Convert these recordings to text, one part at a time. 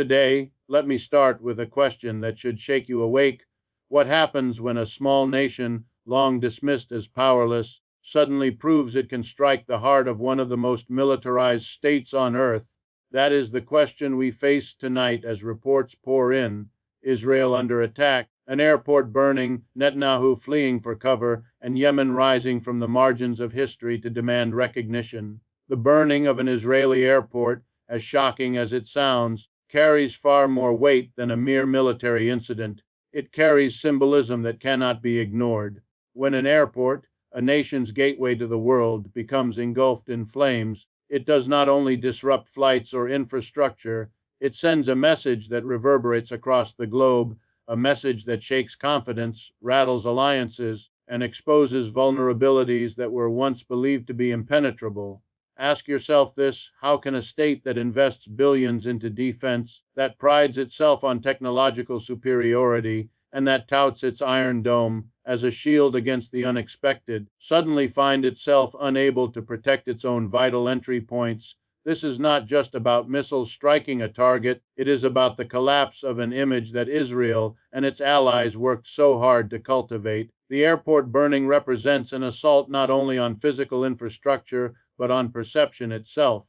Today, let me start with a question that should shake you awake. What happens when a small nation, long dismissed as powerless, suddenly proves it can strike the heart of one of the most militarized states on earth? That is the question we face tonight as reports pour in. Israel under attack, an airport burning, Netanyahu fleeing for cover, and Yemen rising from the margins of history to demand recognition. The burning of an Israeli airport, as shocking as it sounds, carries far more weight than a mere military incident. It carries symbolism that cannot be ignored. When an airport, a nation's gateway to the world, becomes engulfed in flames, it does not only disrupt flights or infrastructure, it sends a message that reverberates across the globe, a message that shakes confidence, rattles alliances, and exposes vulnerabilities that were once believed to be impenetrable. Ask yourself this: how can a state that invests billions into defense, that prides itself on technological superiority, and that touts its Iron Dome as a shield against the unexpected, suddenly find itself unable to protect its own vital entry points? This is not just about missiles striking a target, it is about the collapse of an image that Israel and its allies worked so hard to cultivate. The airport burning represents an assault not only on physical infrastructure, but on perception itself.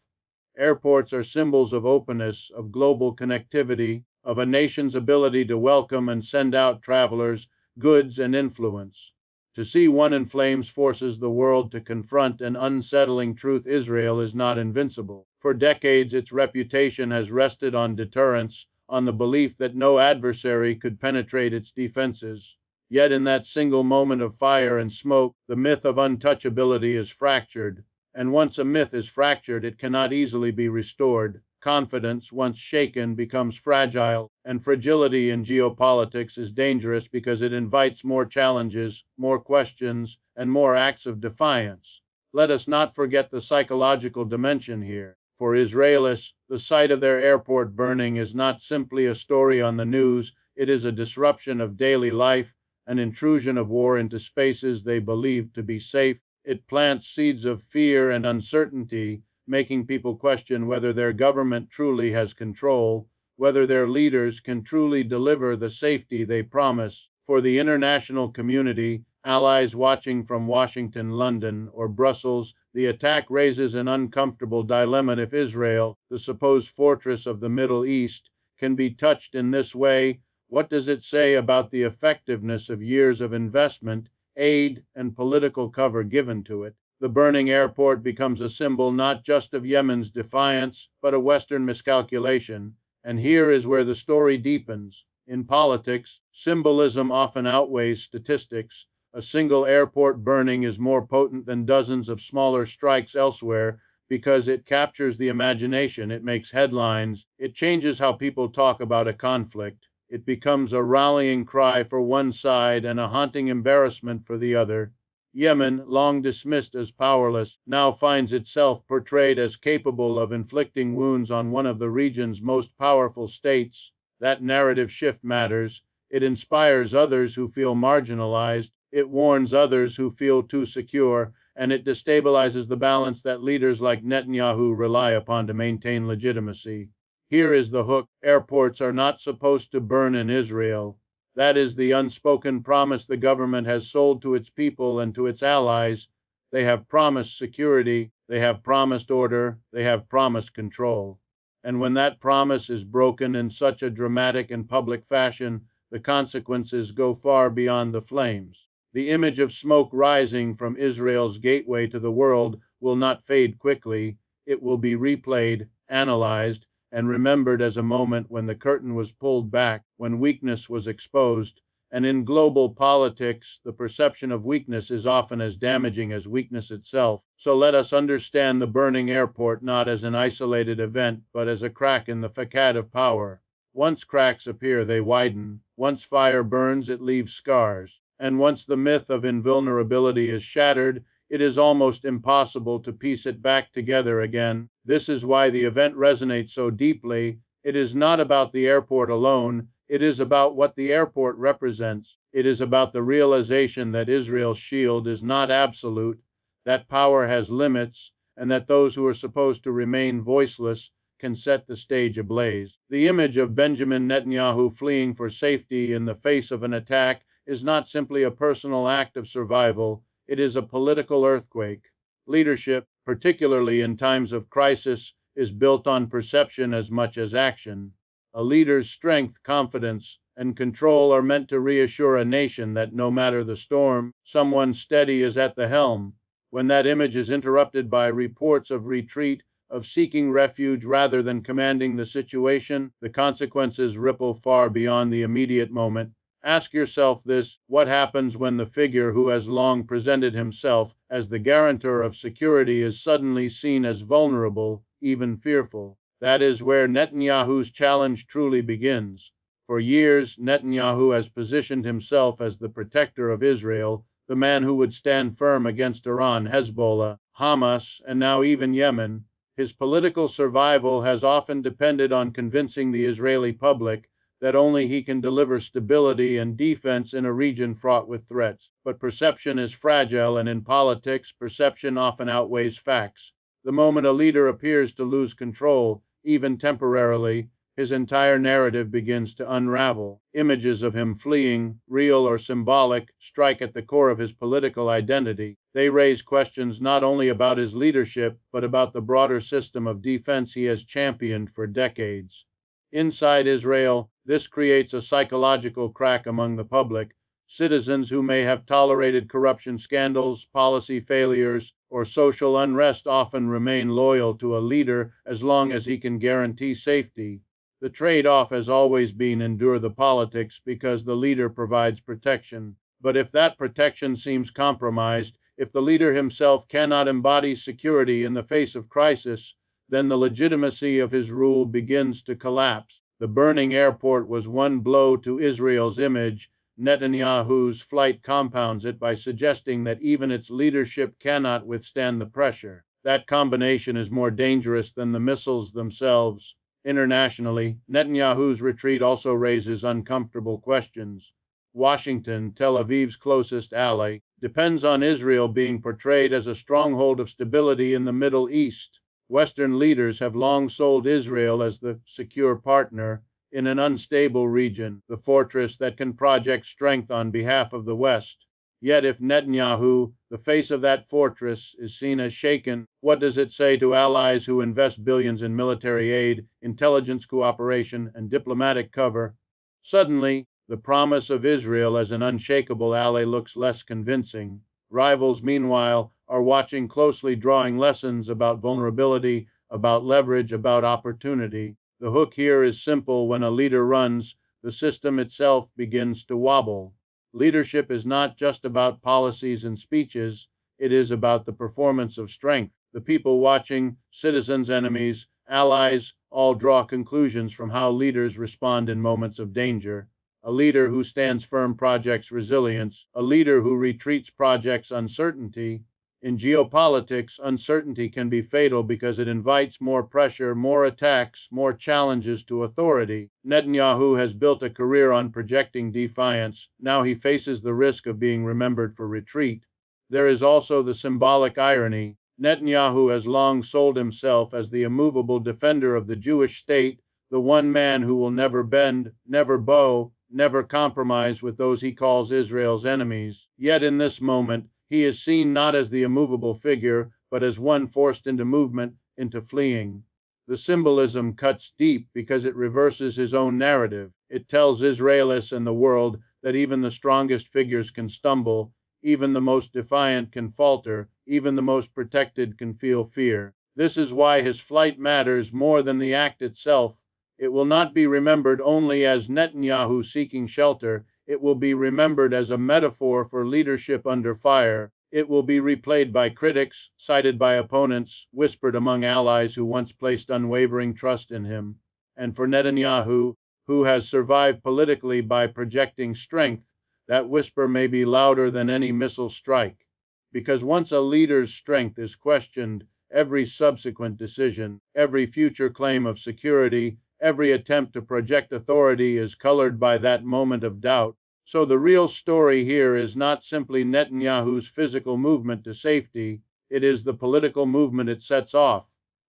Airports are symbols of openness, of global connectivity, of a nation's ability to welcome and send out travelers, goods, and influence. To see one in flames forces the world to confront an unsettling truth: Israel is not invincible. For decades, its reputation has rested on deterrence, on the belief that no adversary could penetrate its defenses. Yet in that single moment of fire and smoke, the myth of untouchability is fractured. And once a myth is fractured, it cannot easily be restored. Confidence, once shaken, becomes fragile, and fragility in geopolitics is dangerous because it invites more challenges, more questions, and more acts of defiance. Let us not forget the psychological dimension here. For Israelis, the sight of their airport burning is not simply a story on the news, it is a disruption of daily life, an intrusion of war into spaces they believed to be safe. It plants seeds of fear and uncertainty, making people question whether their government truly has control, whether their leaders can truly deliver the safety they promise. For the international community, allies watching from Washington, London, or Brussels, the attack raises an uncomfortable dilemma. If Israel, the supposed fortress of the Middle East, can be touched in this way, what does it say about the effectiveness of years of investment, aid, and political cover given to it? The burning airport becomes a symbol not just of Yemen's defiance, but a Western miscalculation. And here is where the story deepens. In politics, symbolism often outweighs statistics. A single airport burning is more potent than dozens of smaller strikes elsewhere because it captures the imagination, it makes headlines, it changes how people talk about a conflict. It becomes a rallying cry for one side and a haunting embarrassment for the other. Yemen, long dismissed as powerless, now finds itself portrayed as capable of inflicting wounds on one of the region's most powerful states. That narrative shift matters. It inspires others who feel marginalized, it warns others who feel too secure, and it destabilizes the balance that leaders like Netanyahu rely upon to maintain legitimacy. Here is the hook: airports are not supposed to burn in Israel. That is the unspoken promise the government has sold to its people and to its allies. They have promised security, they have promised order, they have promised control. And when that promise is broken in such a dramatic and public fashion, the consequences go far beyond the flames. The image of smoke rising from Israel's gateway to the world will not fade quickly. It will be replayed, analyzed, and remembered as a moment when the curtain was pulled back, when weakness was exposed. And in global politics, the perception of weakness is often as damaging as weakness itself. So let us understand the burning airport not as an isolated event, but as a crack in the facade of power. Once cracks appear, they widen. Once fire burns, it leaves scars. And once the myth of invulnerability is shattered, it is almost impossible to piece it back together again. This is why the event resonates so deeply. It is not about the airport alone, it is about what the airport represents. It is about the realization that Israel's shield is not absolute, that power has limits, and that those who are supposed to remain voiceless can set the stage ablaze. The image of Benjamin Netanyahu fleeing for safety in the face of an attack is not simply a personal act of survival, it is a political earthquake. Leadership, particularly in times of crisis, is built on perception as much as action. A leader's strength, confidence, and control are meant to reassure a nation that no matter the storm, someone steady is at the helm. When that image is interrupted by reports of retreat, of seeking refuge rather than commanding the situation, the consequences ripple far beyond the immediate moment. Ask yourself this: what happens when the figure who has long presented himself as the guarantor of security is suddenly seen as vulnerable, even fearful? That is where Netanyahu's challenge truly begins. For years, Netanyahu has positioned himself as the protector of Israel, the man who would stand firm against Iran, Hezbollah, Hamas, and now even Yemen. His political survival has often depended on convincing the Israeli public that only he can deliver stability and defense in a region fraught with threats. But perception is fragile, and in politics, perception often outweighs facts. The moment a leader appears to lose control, even temporarily, his entire narrative begins to unravel. Images of him fleeing, real or symbolic, strike at the core of his political identity. They raise questions not only about his leadership, but about the broader system of defense he has championed for decades. Inside Israel, this creates a psychological crack among the public. Citizens who may have tolerated corruption scandals, policy failures, or social unrest often remain loyal to a leader as long as he can guarantee safety. The trade-off has always been endure the politics because the leader provides protection. But if that protection seems compromised, if the leader himself cannot embody security in the face of crisis, then the legitimacy of his rule begins to collapse. The burning airport was one blow to Israel's image. Netanyahu's flight compounds it by suggesting that even its leadership cannot withstand the pressure. That combination is more dangerous than the missiles themselves. Internationally, Netanyahu's retreat also raises uncomfortable questions. Washington, Tel Aviv's closest ally, depends on Israel being portrayed as a stronghold of stability in the Middle East. Western leaders have long sold Israel as the secure partner in an unstable region, the fortress that can project strength on behalf of the West. Yet if Netanyahu, the face of that fortress, is seen as shaken, what does it say to allies who invest billions in military aid, intelligence cooperation, and diplomatic cover? Suddenly, the promise of Israel as an unshakable ally looks less convincing. Rivals, meanwhile, are watching closely, drawing lessons about vulnerability, about leverage, about opportunity. The hook here is simple: when a leader runs, the system itself begins to wobble. Leadership is not just about policies and speeches, it is about the performance of strength. The people watching, citizens, enemies, allies, all draw conclusions from how leaders respond in moments of danger. A leader who stands firm projects resilience. A leader who retreats projects uncertainty. In geopolitics, uncertainty can be fatal because it invites more pressure, more attacks, more challenges to authority. Netanyahu has built a career on projecting defiance. Now he faces the risk of being remembered for retreat. There is also the symbolic irony. Netanyahu has long sold himself as the immovable defender of the Jewish state, the one man who will never bend, never bow, never compromise with those he calls Israel's enemies. Yet in this moment, he is seen not as the immovable figure, but as one forced into movement, into fleeing. The symbolism cuts deep because it reverses his own narrative. It tells Israelis and the world that even the strongest figures can stumble, even the most defiant can falter, even the most protected can feel fear. This is why his flight matters more than the act itself. It will not be remembered only as Netanyahu seeking shelter. It will be remembered as a metaphor for leadership under fire. It will be replayed by critics, cited by opponents, whispered among allies who once placed unwavering trust in him. And for Netanyahu, who has survived politically by projecting strength, that whisper may be louder than any missile strike. Because once a leader's strength is questioned, every subsequent decision, every future claim of security, every attempt to project authority is colored by that moment of doubt. So the real story here is not simply Netanyahu's physical movement to safety, it is the political movement it sets off.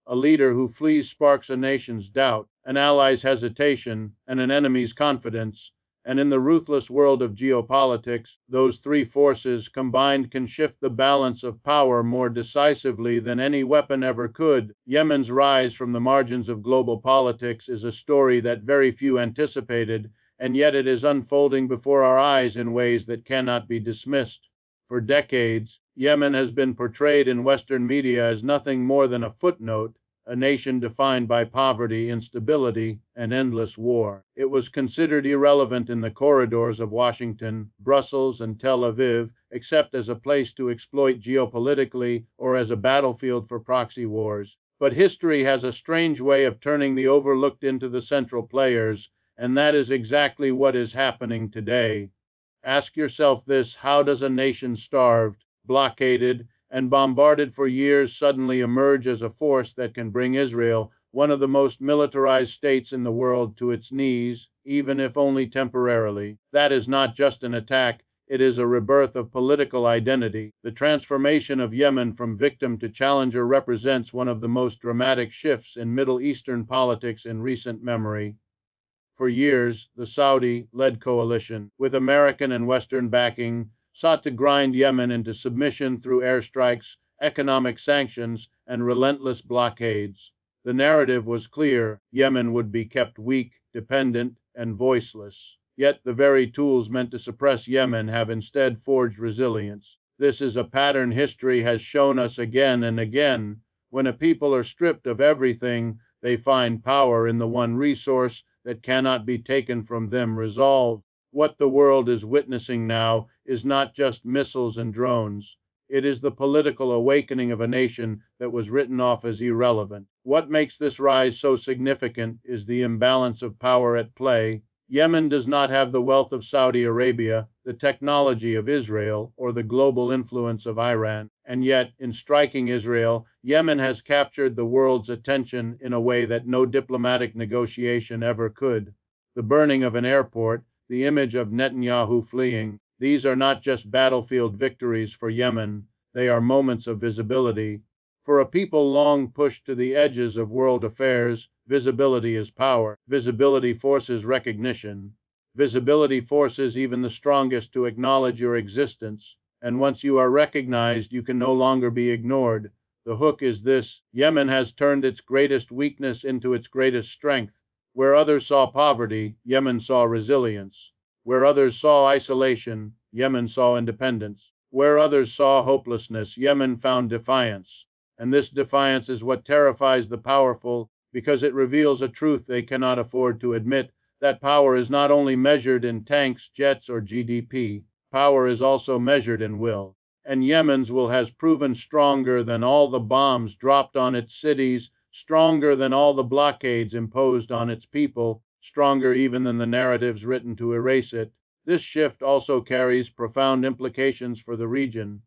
A leader who flees sparks a nation's doubt, an ally's hesitation, and an enemy's confidence. And in the ruthless world of geopolitics, those three forces combined can shift the balance of power more decisively than any weapon ever could. Yemen's rise from the margins of global politics is a story that very few anticipated, and yet it is unfolding before our eyes in ways that cannot be dismissed. For decades, Yemen has been portrayed in Western media as nothing more than a footnote, a nation defined by poverty, instability, and endless war. It was considered irrelevant in the corridors of Washington, Brussels, and Tel Aviv, except as a place to exploit geopolitically or as a battlefield for proxy wars. But history has a strange way of turning the overlooked into the central players, and that is exactly what is happening today. Ask yourself this: how does a nation starved, blockaded, and bombarded for years suddenly emerge as a force that can bring Israel, one of the most militarized states in the world, to its knees, even if only temporarily? That is not just an attack, it is a rebirth of political identity. The transformation of Yemen from victim to challenger represents one of the most dramatic shifts in Middle Eastern politics in recent memory. For years, the Saudi-led coalition, with American and Western backing, sought to grind Yemen into submission through airstrikes, economic sanctions, and relentless blockades. The narrative was clear: Yemen would be kept weak, dependent, and voiceless. Yet the very tools meant to suppress Yemen have instead forged resilience. This is a pattern history has shown us again and again. When a people are stripped of everything, they find power in the one resource that cannot be taken from them: resolve. What the world is witnessing now is not just missiles and drones. It is the political awakening of a nation that was written off as irrelevant. What makes this rise so significant is the imbalance of power at play. Yemen does not have the wealth of Saudi Arabia, the technology of Israel, or the global influence of Iran. And yet, in striking Israel, Yemen has captured the world's attention in a way that no diplomatic negotiation ever could. The burning of an airport, the image of Netanyahu fleeing, these are not just battlefield victories for Yemen, they are moments of visibility. For a people long pushed to the edges of world affairs, visibility is power. Visibility forces recognition. Visibility forces even the strongest to acknowledge your existence. And once you are recognized, you can no longer be ignored. The hook is this: Yemen has turned its greatest weakness into its greatest strength. Where others saw poverty, Yemen saw resilience. Where others saw isolation, Yemen saw independence. Where others saw hopelessness, Yemen found defiance. And this defiance is what terrifies the powerful, because it reveals a truth they cannot afford to admit: that power is not only measured in tanks, jets, or GDP. Power is also measured in will. And Yemen's will has proven stronger than all the bombs dropped on its cities, stronger than all the blockades imposed on its people, stronger even than the narratives written to erase it. This shift also carries profound implications for the region.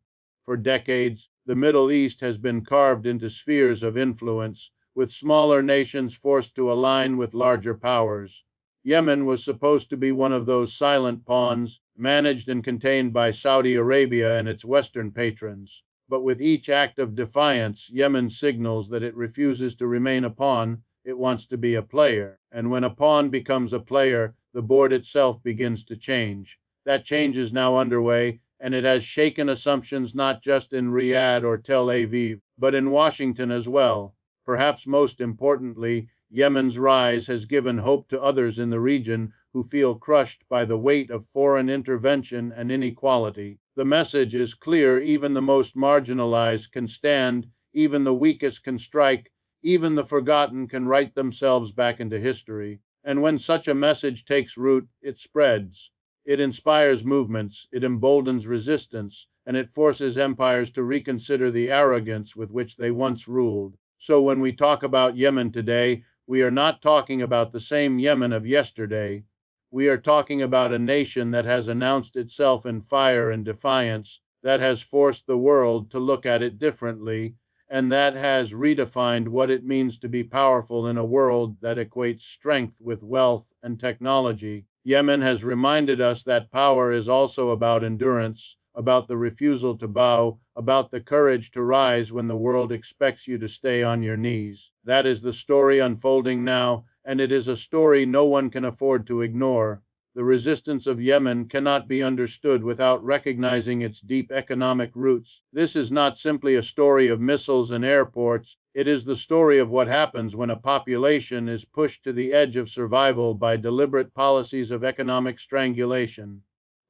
For decades, the Middle East has been carved into spheres of influence, with smaller nations forced to align with larger powers. Yemen was supposed to be one of those silent pawns, managed and contained by Saudi Arabia and its Western patrons. But with each act of defiance, Yemen signals that it refuses to remain a pawn, it wants to be a player. And when a pawn becomes a player, the board itself begins to change. That change is now underway, and it has shaken assumptions not just in Riyadh or Tel Aviv, but in Washington as well. Perhaps most importantly, Yemen's rise has given hope to others in the region who feel crushed by the weight of foreign intervention and inequality. The message is clear: even the most marginalized can stand, even the weakest can strike, even the forgotten can write themselves back into history. And when such a message takes root, it spreads. It inspires movements, it emboldens resistance, and it forces empires to reconsider the arrogance with which they once ruled. So when we talk about Yemen today, we are not talking about the same Yemen of yesterday. We are talking about a nation that has announced itself in fire and defiance, that has forced the world to look at it differently, and that has redefined what it means to be powerful in a world that equates strength with wealth and technology. Yemen has reminded us that power is also about endurance, about the refusal to bow, about the courage to rise when the world expects you to stay on your knees. That is the story unfolding now, and it is a story no one can afford to ignore. The resistance of Yemen cannot be understood without recognizing its deep economic roots. This is not simply a story of missiles and airports, it is the story of what happens when a population is pushed to the edge of survival by deliberate policies of economic strangulation.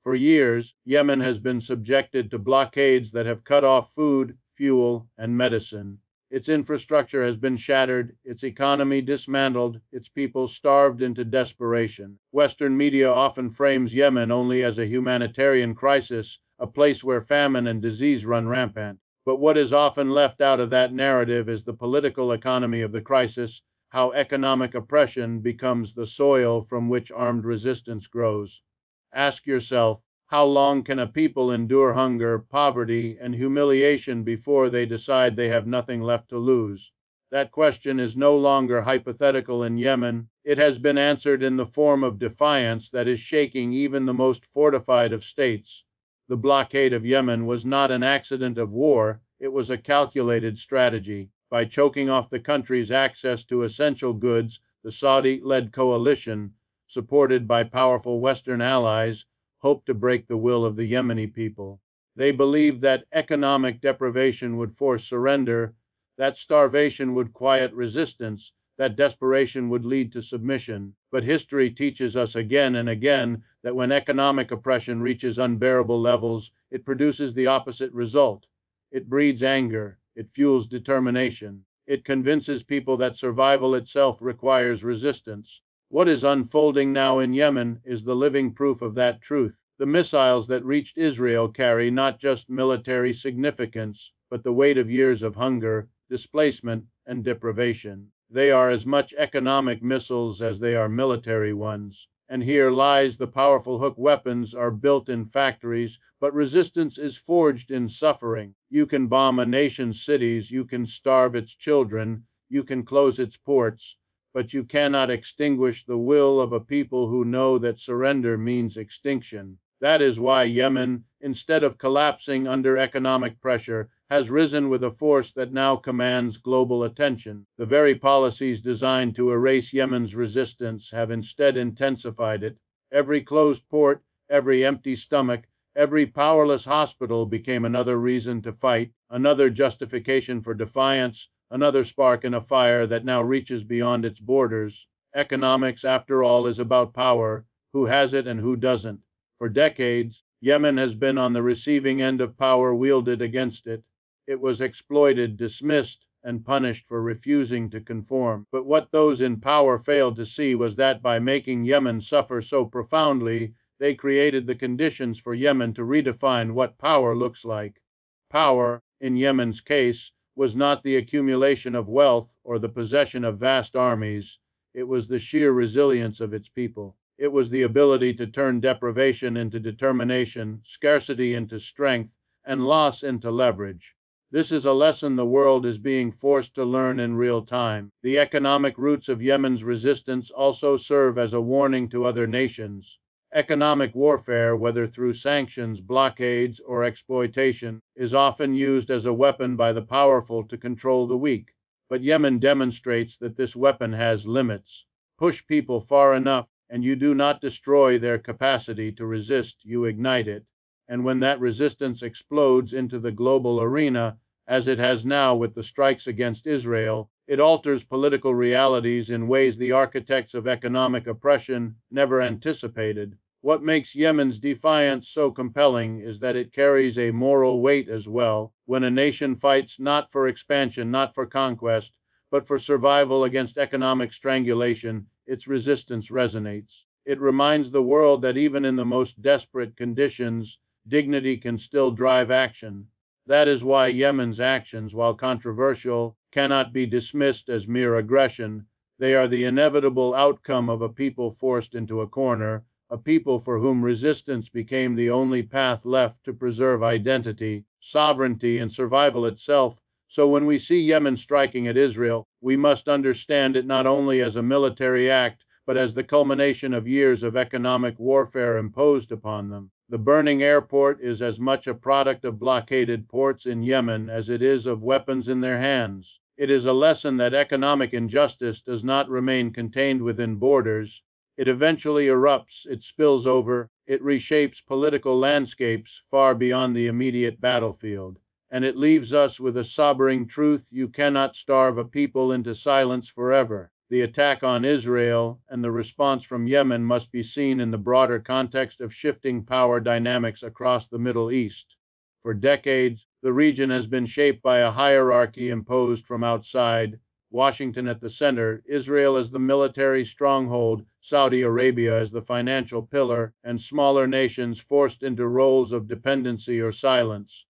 For years, Yemen has been subjected to blockades that have cut off food, fuel, and medicine. Its infrastructure has been shattered, its economy dismantled, its people starved into desperation. Western media often frames Yemen only as a humanitarian crisis, a place where famine and disease run rampant. But what is often left out of that narrative is the political economy of the crisis, how economic oppression becomes the soil from which armed resistance grows. Ask yourself, how long can a people endure hunger, poverty, and humiliation before they decide they have nothing left to lose? That question is no longer hypothetical in Yemen. It has been answered in the form of defiance that is shaking even the most fortified of states. The blockade of Yemen was not an accident of war, it was a calculated strategy. By choking off the country's access to essential goods, the Saudi-led coalition, supported by powerful Western allies, hoped to break the will of the Yemeni people. They believed that economic deprivation would force surrender, that starvation would quiet resistance, that desperation would lead to submission. But history teaches us again and again that when economic oppression reaches unbearable levels, it produces the opposite result. It breeds anger, it fuels determination, it convinces people that survival itself requires resistance. What is unfolding now in Yemen is the living proof of that truth. The missiles that reached Israel carry not just military significance, but the weight of years of hunger, displacement, and deprivation. They are as much economic missiles as they are military ones. And here lies the powerful hook: weapons are built in factories, but resistance is forged in suffering. You can bomb a nation's cities, you can starve its children, you can close its ports, but you cannot extinguish the will of a people who know that surrender means extinction. That is why Yemen, instead of collapsing under economic pressure, has risen with a force that now commands global attention. The very policies designed to erase Yemen's resistance have instead intensified it. Every closed port, every empty stomach, every powerless hospital became another reason to fight, another justification for defiance, another spark in a fire that now reaches beyond its borders. Economics, after all, is about power, who has it and who doesn't. For decades, Yemen has been on the receiving end of power wielded against it. It was exploited, dismissed, and punished for refusing to conform. But what those in power failed to see was that by making Yemen suffer so profoundly, they created the conditions for Yemen to redefine what power looks like. Power, in Yemen's case, was not the accumulation of wealth or the possession of vast armies. It was the sheer resilience of its people. It was the ability to turn deprivation into determination, scarcity into strength, and loss into leverage. This is a lesson the world is being forced to learn in real time. The economic roots of Yemen's resistance also serve as a warning to other nations. Economic warfare, whether through sanctions, blockades, or exploitation, is often used as a weapon by the powerful to control the weak. But Yemen demonstrates that this weapon has limits. Push people far enough, and you do not destroy their capacity to resist, you ignite it. And when that resistance explodes into the global arena, as it has now with the strikes against Israel, it alters political realities in ways the architects of economic oppression never anticipated. What makes Yemen's defiance so compelling is that it carries a moral weight as well. When a nation fights not for expansion, not for conquest, but for survival against economic strangulation, its resistance resonates. It reminds the world that even in the most desperate conditions, dignity can still drive action. That is why Yemen's actions, while controversial, cannot be dismissed as mere aggression. They are the inevitable outcome of a people forced into a corner, a people for whom resistance became the only path left to preserve identity, sovereignty, and survival itself. So when we see Yemen striking at Israel, we must understand it not only as a military act, but as the culmination of years of economic warfare imposed upon them. The burning airport is as much a product of blockaded ports in Yemen as it is of weapons in their hands. It is a lesson that economic injustice does not remain contained within borders. It eventually erupts, it spills over, it reshapes political landscapes far beyond the immediate battlefield. And it leaves us with a sobering truth: you cannot starve a people into silence forever. The attack on Israel and the response from Yemen must be seen in the broader context of shifting power dynamics across the Middle East. For decades, the region has been shaped by a hierarchy imposed from outside: Washington at the center, Israel as the military stronghold, Saudi Arabia as the financial pillar, and smaller nations forced into roles of dependency or silence.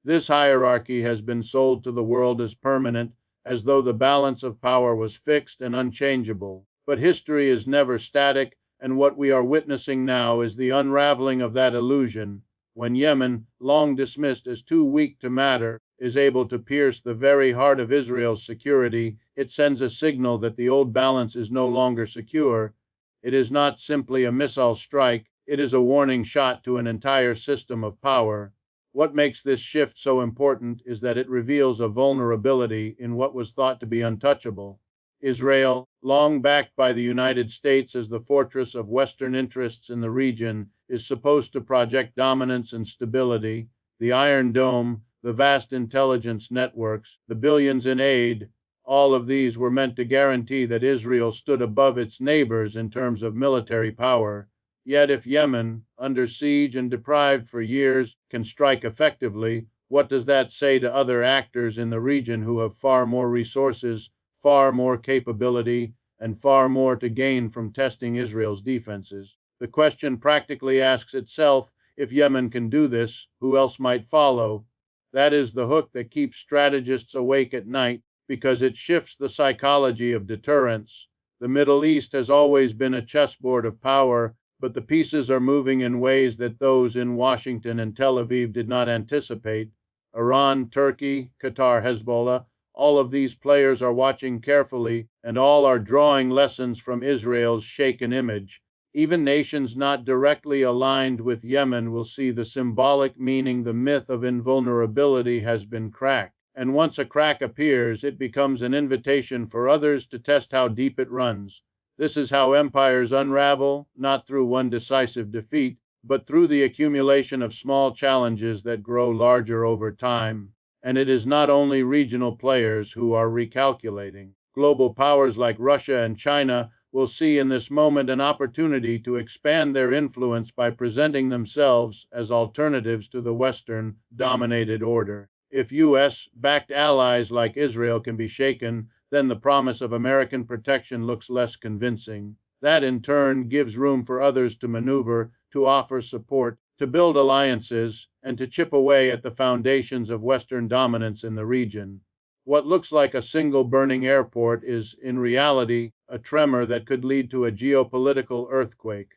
This hierarchy has been sold to the world as permanent, as though the balance of power was fixed and unchangeable. But history is never static, and what we are witnessing now is the unraveling of that illusion. When Yemen, long dismissed as too weak to matter, is able to pierce the very heart of Israel's security, it sends a signal that the old balance is no longer secure. It is not simply a missile strike, it is a warning shot to an entire system of power. What makes this shift so important is that it reveals a vulnerability in what was thought to be untouchable. Israel, long backed by the United States as the fortress of Western interests in the region, is supposed to project dominance and stability. The Iron Dome, the vast intelligence networks, the billions in aid, all of these were meant to guarantee that Israel stood above its neighbors in terms of military power. Yet if Yemen, under siege and deprived for years, can strike effectively, what does that say to other actors in the region who have far more resources, far more capability, and far more to gain from testing Israel's defenses? The question practically asks itself: if Yemen can do this, who else might follow? That is the hook that keeps strategists awake at night, because it shifts the psychology of deterrence. The Middle East has always been a chessboard of power, but the pieces are moving in ways that those in Washington and Tel Aviv did not anticipate. Iran, Turkey, Qatar, Hezbollah, all of these players are watching carefully, and all are drawing lessons from Israel's shaken image. Even nations not directly aligned with Yemen will see the symbolic meaning. The myth of invulnerability has been cracked, and once a crack appears, it becomes an invitation for others to test how deep it runs. This is how empires unravel, not through one decisive defeat, but through the accumulation of small challenges that grow larger over time. And it is not only regional players who are recalculating. Global powers like Russia and China will see in this moment an opportunity to expand their influence by presenting themselves as alternatives to the Western dominated order. If US-backed allies like Israel can be shaken, then the promise of American protection looks less convincing. That in turn gives room for others to maneuver, to offer support, to build alliances, and to chip away at the foundations of Western dominance in the region. What looks like a single burning airport is, in reality, a tremor that could lead to a geopolitical earthquake.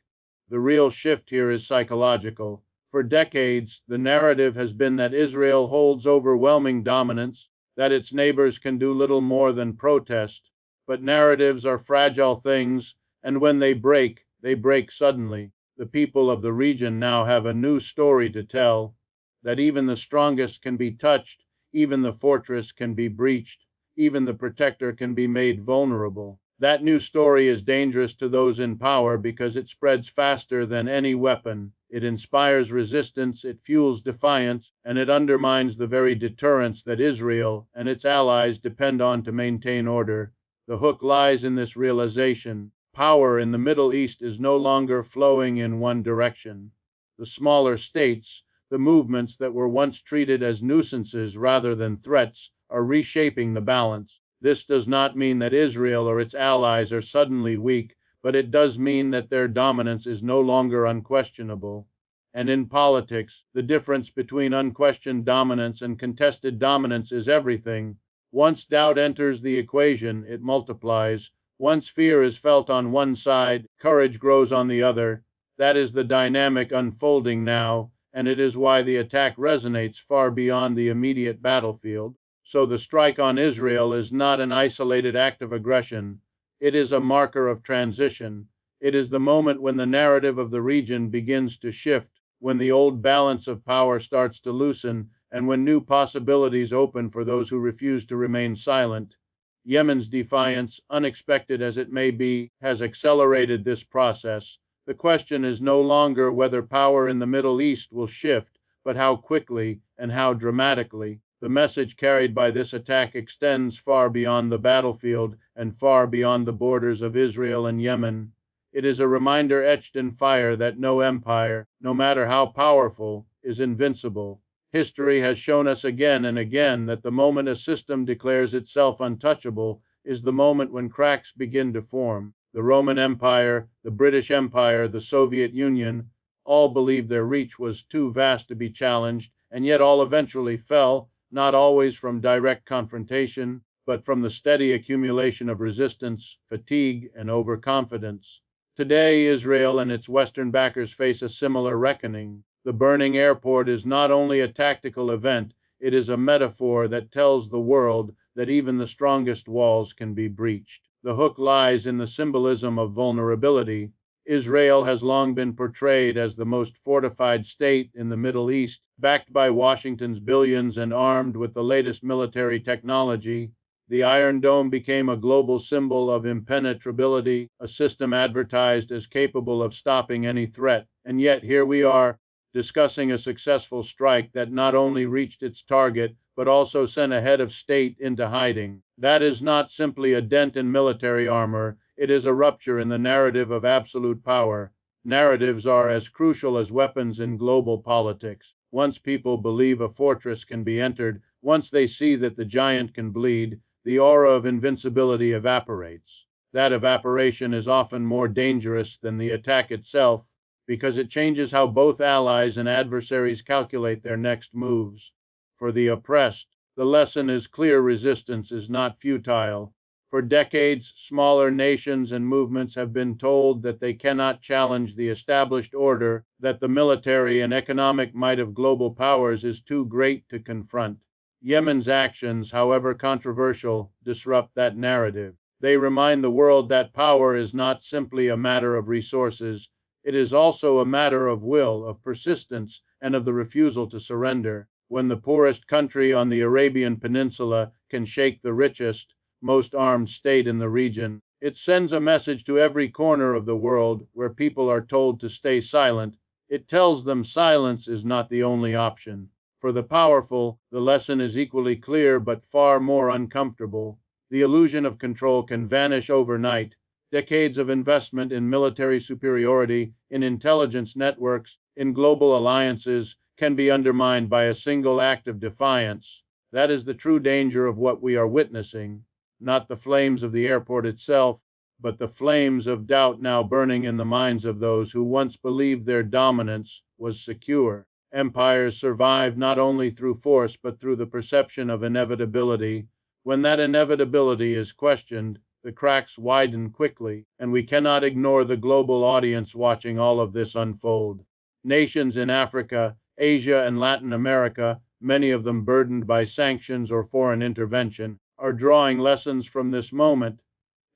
The real shift here is psychological. For decades, the narrative has been that Israel holds overwhelming dominance, that its neighbors can do little more than protest. But narratives are fragile things, and when they break suddenly. The people of the region now have a new story to tell: that even the strongest can be touched, even the fortress can be breached, even the protector can be made vulnerable. That new story is dangerous to those in power because it spreads faster than any weapon. It inspires resistance, it fuels defiance, and it undermines the very deterrence that Israel and its allies depend on to maintain order. The hook lies in this realization: power in the Middle East is no longer flowing in one direction. The smaller states, the movements that were once treated as nuisances rather than threats, are reshaping the balance. This does not mean that Israel or its allies are suddenly weak, but it does mean that their dominance is no longer unquestionable. And in politics, the difference between unquestioned dominance and contested dominance is everything. Once doubt enters the equation, it multiplies. Once fear is felt on one side, courage grows on the other. That is the dynamic unfolding now, and it is why the attack resonates far beyond the immediate battlefield. So the strike on Israel is not an isolated act of aggression. It is a marker of transition. It is the moment when the narrative of the region begins to shift, when the old balance of power starts to loosen, and when new possibilities open for those who refuse to remain silent. Yemen's defiance, unexpected as it may be, has accelerated this process. The question is no longer whether power in the Middle East will shift, but how quickly and how dramatically. The message carried by this attack extends far beyond the battlefield and far beyond the borders of Israel and Yemen. It is a reminder etched in fire that no empire, no matter how powerful, is invincible. History has shown us again and again that the moment a system declares itself untouchable is the moment when cracks begin to form. The Roman Empire, the British Empire, the Soviet Union, all believed their reach was too vast to be challenged, and yet all eventually fell, not always from direct confrontation, but from the steady accumulation of resistance, fatigue, and overconfidence. Today, Israel and its Western backers face a similar reckoning. The burning airport is not only a tactical event, it is a metaphor that tells the world that even the strongest walls can be breached. The hook lies in the symbolism of vulnerability. Israel has long been portrayed as the most fortified state in the Middle East, backed by Washington's billions and armed with the latest military technology. The Iron Dome became a global symbol of impenetrability, a system advertised as capable of stopping any threat. And yet here we are, discussing a successful strike that not only reached its target, but also sent a head of state into hiding. That is not simply a dent in military armor, it is a rupture in the narrative of absolute power. Narratives are as crucial as weapons in global politics. Once people believe a fortress can be entered, once they see that the giant can bleed, the aura of invincibility evaporates. That evaporation is often more dangerous than the attack itself, because it changes how both allies and adversaries calculate their next moves. For the oppressed, the lesson is clear: resistance is not futile. For decades, smaller nations and movements have been told that they cannot challenge the established order, that the military and economic might of global powers is too great to confront. Yemen's actions, however controversial, disrupt that narrative. They remind the world that power is not simply a matter of resources, it is also a matter of will, of persistence, and of the refusal to surrender. When the poorest country on the Arabian Peninsula can shake the richest, most armed state in the region, it sends a message to every corner of the world where people are told to stay silent. It tells them silence is not the only option. For the powerful, the lesson is equally clear but far more uncomfortable. The illusion of control can vanish overnight. Decades of investment in military superiority, in intelligence networks, in global alliances, can be undermined by a single act of defiance. That is the true danger of what we are witnessing. Not the flames of the airport itself, but the flames of doubt now burning in the minds of those who once believed their dominance was secure. Empires survive not only through force, but through the perception of inevitability. When that inevitability is questioned, the cracks widen quickly, and we cannot ignore the global audience watching all of this unfold. Nations in Africa, Asia, and Latin America, many of them burdened by sanctions or foreign intervention, are drawing lessons from this moment.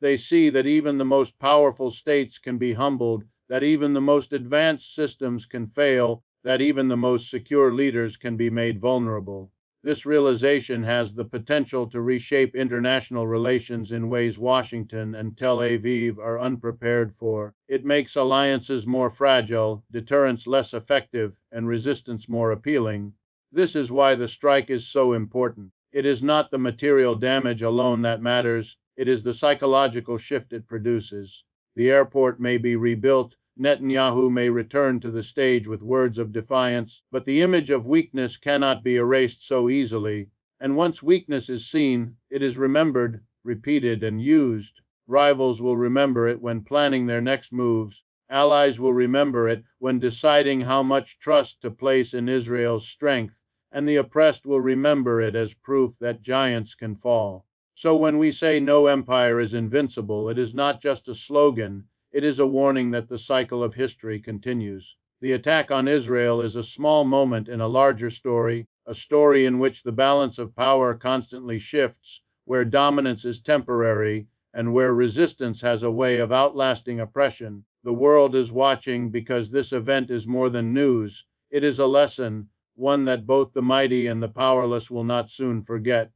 They see that even the most powerful states can be humbled, that even the most advanced systems can fail, that even the most secure leaders can be made vulnerable. This realization has the potential to reshape international relations in ways Washington and Tel Aviv are unprepared for. It makes alliances more fragile, deterrence less effective, and resistance more appealing. This is why the strike is so important. It is not the material damage alone that matters, it is the psychological shift it produces. The airport may be rebuilt, Netanyahu may return to the stage with words of defiance, but the image of weakness cannot be erased so easily. And once weakness is seen, it is remembered, repeated, and used. Rivals will remember it when planning their next moves. Allies will remember it when deciding how much trust to place in Israel's strength. And the oppressed will remember it as proof that giants can fall. So when we say no empire is invincible, it is not just a slogan. It is a warning that the cycle of history continues. The attack on Israel is a small moment in a larger story, a story in which the balance of power constantly shifts, where dominance is temporary, and where resistance has a way of outlasting oppression. The world is watching because this event is more than news. It is a lesson, one that both the mighty and the powerless will not soon forget.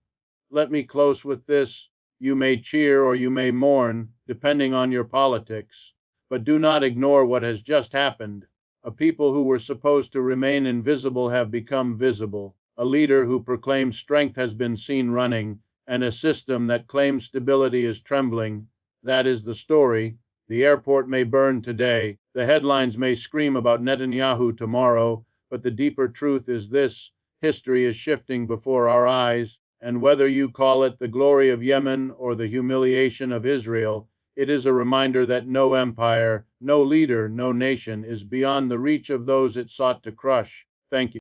Let me close with this. You may cheer or you may mourn, depending on your politics, but do not ignore what has just happened. A people who were supposed to remain invisible have become visible. A leader who proclaimed strength has been seen running, and a system that claims stability is trembling. That is the story. The airport may burn today. The headlines may scream about Netanyahu tomorrow, but the deeper truth is this: history is shifting before our eyes, and whether you call it the glory of Yemen or the humiliation of Israel, it is a reminder that no empire, no leader, no nation is beyond the reach of those it sought to crush. Thank you.